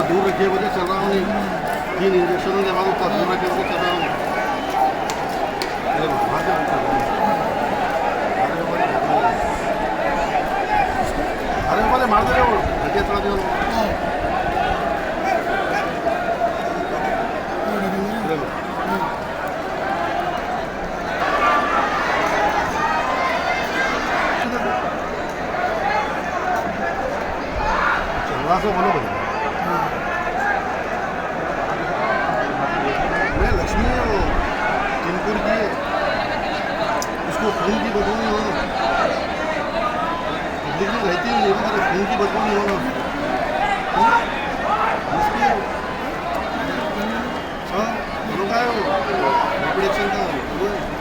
दूर रखिए बोले चल रहा हूँ नहीं, 3 इंजेक्शनों के बाद उतना दूर रखिए बोले चल रहा हूँ। अरे बोले मार दे वो रखिए थोड़ा देर चलवा से बोलो बोले मैं लक्ष्मी है वो टिनपुर की है, उसको खून की बदबू नहीं होना, पब्लिक में रहती है लेकिन मेरे खून की बदबू नहीं होना। हाँ बोलो का है वो रिप्रोडक्शन का